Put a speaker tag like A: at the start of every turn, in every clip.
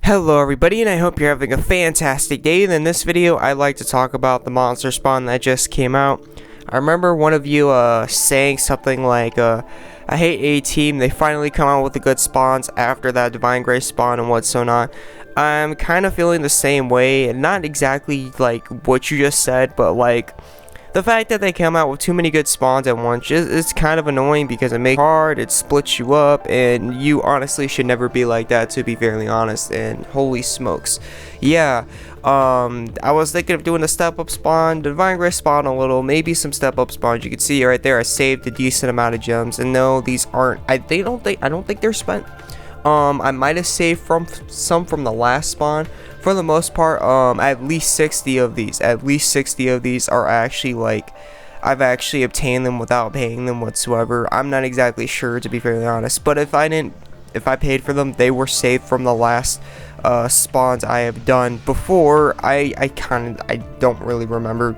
A: Hello everybody, and I hope you're having a fantastic day. And in this video, I'd like to talk about the monster spawn that just came out. I remember one of you saying something like, I hate A-Team, they finally come out with the good spawns after that Divine Grace spawn and what's so not. I'm kind of feeling the same way, and not exactly like what you just said, but like the fact that they come out with too many good spawns at once is kind of annoying because it makes it hard, it splits you up, and you honestly should never be like that, to be fairly honest. And holy smokes, yeah, I was thinking of doing a step up spawn, Divine Grace spawn a little, maybe some step up spawns. You can see right there I saved a decent amount of gems, and no, these aren't, I don't think they're spent. I might have saved some from the last spawn. For the most part, at least 60 of these are actually like, I've actually obtained them without paying them whatsoever. I'm not exactly sure, to be fairly honest, but if I paid for them, they were saved from the last spawns I have done before. I don't really remember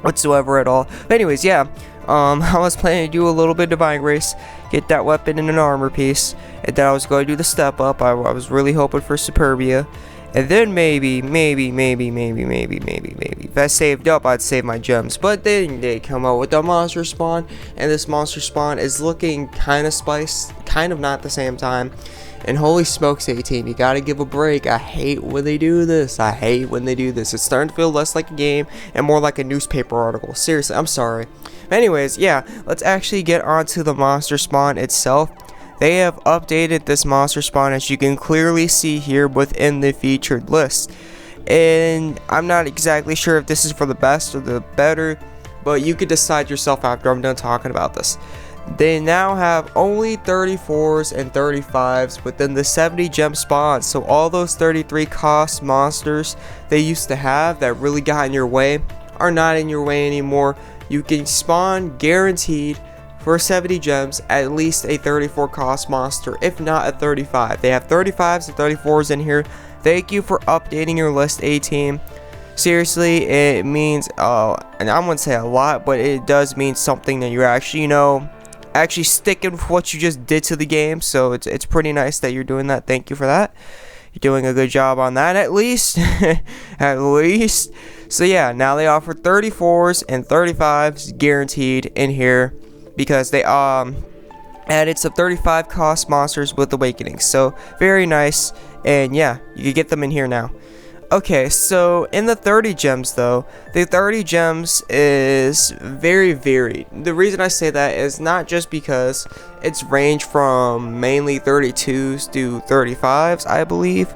A: whatsoever at all. But anyways, yeah, I was planning to do a little bit of Divine Grace, get that weapon and an armor piece, and then I was going to do the step up. I was really hoping for Superbia, and then maybe if I saved up, I'd save my gems. But then they come out with the monster spawn, and this monster spawn is looking kind of spiced, kind of not at the same time. And holy smokes, A-Team, you gotta give a break. I hate when they do this. It's starting to feel less like a game and more like a newspaper article. Seriously, I'm sorry. Anyways, yeah, let's actually get onto the monster spawn itself. They have updated this monster spawn, as you can clearly see here within the featured list. And I'm not exactly sure if this is for the best or the better, but you could decide yourself after I'm done talking about this. They now have only 34s and 35s within the 70 gem spawns, so all those 33 cost monsters they used to have that really got in your way are not in your way anymore. You can spawn guaranteed for 70 gems at least a 34 cost monster, if not a 35. They have 35s and 34s in here. Thank you for updating your list, A-Team. Seriously, it means and I wouldn't say a lot, but it does mean something that you're actually, actually sticking with what you just did to the game. So it's pretty nice that you're doing that. Thank you for that. You're doing a good job on that, at least. At least. So yeah, now they offer 34s and 35s guaranteed in here, because they added some 35 cost monsters with Awakening. So very nice, and yeah, you can get them in here now. Okay, so in the 30 gems though, the 30 gems is very varied. The reason I say that is not just because it's ranged from mainly 32s to 35s, I believe.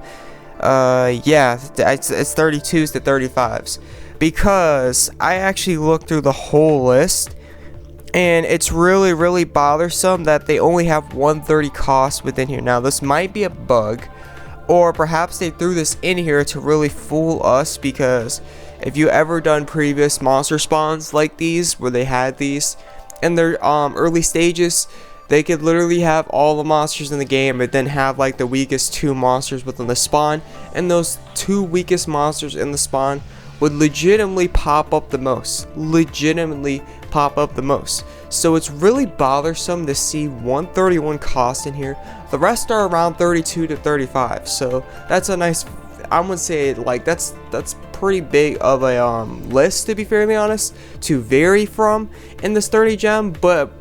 A: Yeah, it's 32s to 35s, because I actually looked through the whole list, and it's really bothersome that they only have 130 cost within here. Now this might be a bug, or perhaps they threw this in here to really fool us, because if you ever done previous monster spawns like these, where they had these in their early stages, they could literally have all the monsters in the game, but then have like the weakest 2 monsters within the spawn, and those 2 weakest monsters in the spawn would legitimately pop up the most. So it's really bothersome to see 131 cost in here. The rest are around 32 to 35. So that's a nice, I would say, like that's pretty big of a list, to be fairly honest, to vary from in this 30 gem. But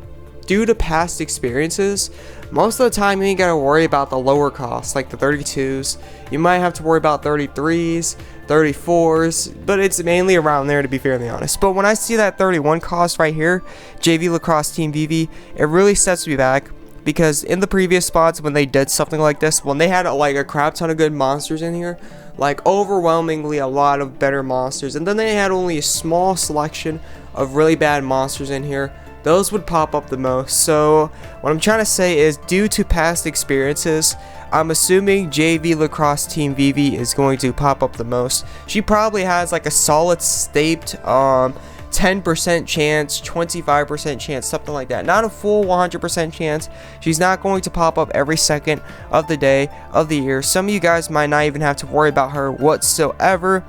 A: due to past experiences, most of the time you ain't gotta worry about the lower costs like the 32s. You might have to worry about 33s, 34s, but it's mainly around there, to be fairly honest. But when I see that 31 cost right here, JV Lacrosse Team VV, it really sets me back, because in the previous spots when they did something like this, when they had like a crap ton of good monsters in here, like overwhelmingly a lot of better monsters, and then they had only a small selection of really bad monsters in here, those would pop up the most. So what I'm trying to say is, due to past experiences, I'm assuming JV Lacrosse Team VV is going to pop up the most. She probably has like a solid staped 10% chance, 25% chance, something like that. Not a full 100% chance. She's not going to pop up every second of the day, of the year. Some of you guys might not even have to worry about her whatsoever.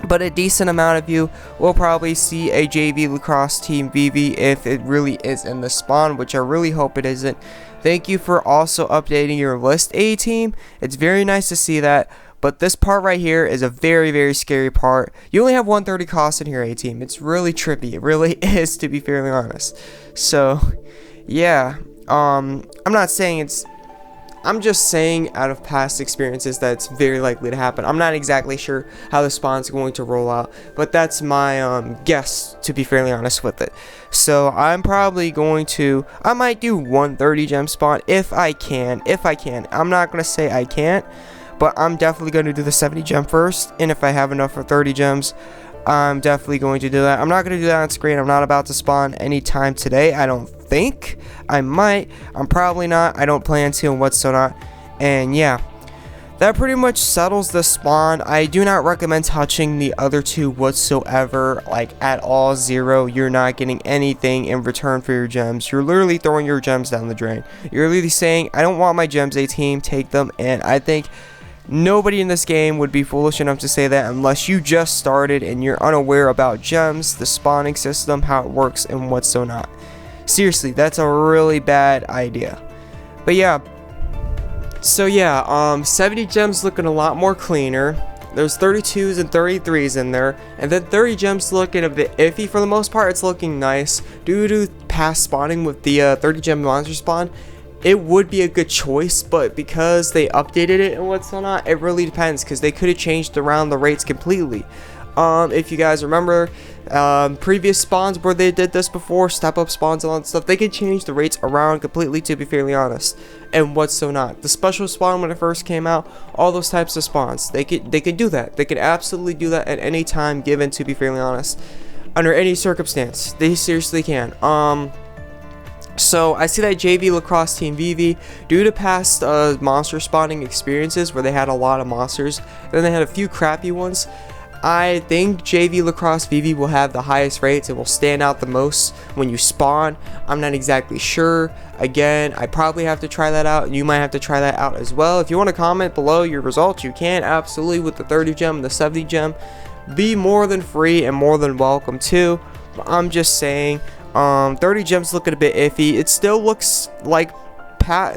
A: but a decent amount of you will probably see a JV Lacrosse Team VV if it really is in the spawn, which I really hope it isn't. Thank you for also updating your list, A team. It's very nice to see that. But this part right here is a very, very scary part. You only have 130 cost in here, A team. It's really trippy. It really is, to be fairly honest. So, yeah. I'm not saying it's... I'm just saying out of past experiences that it's very likely to happen. I'm not exactly sure how the spawn's going to roll out, but that's my guess, to be fairly honest with it. So I'm probably going to... I might do 130 gem spawn if I can. I'm not going to say I can't. But I'm definitely going to do the 70 gem first, and if I have enough for 30 gems, I'm definitely going to do that. I'm not going to do that on screen. I'm not about to spawn anytime today, I don't think. I might. I'm probably not. I don't plan to, and what's so not. And yeah, that pretty much settles the spawn. I do not recommend touching the other two whatsoever, like at all. Zero. You're not getting anything in return for your gems. You're literally throwing your gems down the drain. You're literally saying, I don't want my gems, A team, take them. And I think nobody in this game would be foolish enough to say that unless you just started and you're unaware about gems, the spawning system, how it works, and what's so not. Seriously, that's a really bad idea. But yeah, so yeah, 70 gems looking a lot more cleaner. There's 32s and 33s in there, and then 30 gems looking a bit iffy. For the most part, it's looking nice due to past spawning with the 30 gem monster spawn. It would be a good choice, but because they updated it and what's not, it really depends, because they could have changed around the rates completely. If you guys remember previous spawns where they did this before, step up spawns and all that stuff, they could change the rates around completely, to be fairly honest, and what's so not. The special spawn when it first came out, all those types of spawns, they could do that. They could absolutely do that at any time given, to be fairly honest, under any circumstance. They seriously can. So I see that JV Lacrosse Team VV, due to past monster spawning experiences where they had a lot of monsters, then they had a few crappy ones. I think JV Lacrosse VV will have the highest rates. It will stand out the most when you spawn. I'm not exactly sure. Again, I probably have to try that out, and you might have to try that out as well. If you want to comment below your results, you can absolutely with the 30 gem and the 70 gem. Be more than free and more than welcome too. I'm just saying. 30 gems looking a bit iffy. It still looks like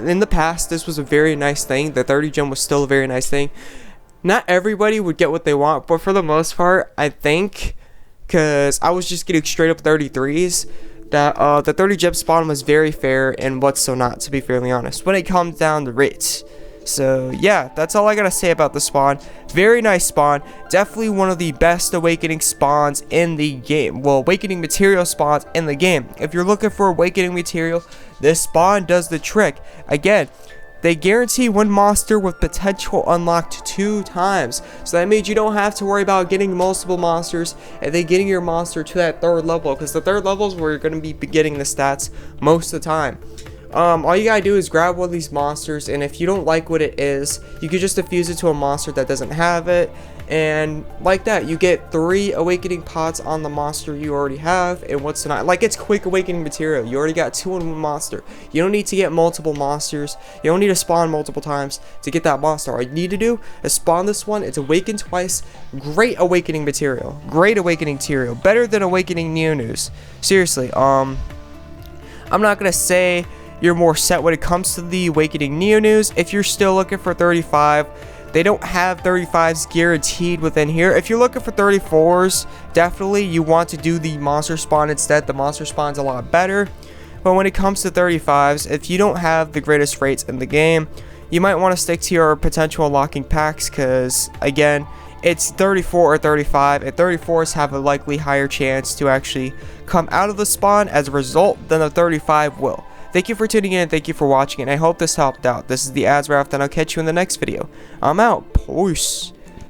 A: in the past this was a very nice thing. The 30 gem was still a very nice thing. Not everybody would get what they want, but for the most part, I think, because I was just getting straight up 33s, that the 30 gem spawn was very fair and what's so not, to be fairly honest, when it comes down to rates. So yeah, that's all I gotta say about the spawn. Very nice spawn. Definitely one of the best awakening spawns in the game. Well, awakening material spawns in the game. If you're looking for awakening material, this spawn does the trick. Again, they guarantee one monster with potential unlocked 2 times. So that means you don't have to worry about getting multiple monsters and then getting your monster to that 3rd level, because the 3rd level is where you're going to be getting the stats most of the time. All you gotta do is grab one of these monsters, and if you don't like what it is, you could just diffuse it to a monster that doesn't have it, and like that, you get 3 awakening pots on the monster you already have. And what's not, like, it's quick awakening material. You already got 2 in 1 monster. You don't need to get multiple monsters. You don't need to spawn multiple times to get that monster. All you need to do is spawn this one. It's awakened twice. Great awakening material. Great awakening material. Better than awakening Neo News. Seriously. I'm not gonna say you're more set when it comes to the awakening Neo News. If you're still looking for 35, they don't have 35s guaranteed within here. If you're looking for 34s, definitely you want to do the monster spawn instead. The monster spawn's a lot better. But when it comes to 35s, if you don't have the greatest rates in the game, you might want to stick to your potential unlocking packs, because again, it's 34 or 35, and 34s have a likely higher chance to actually come out of the spawn as a result than the 35 will. Thank you for tuning in, and thank you for watching, and I hope this helped out. This is the AzureWrath, and I'll catch you in the next video. I'm out. Peace.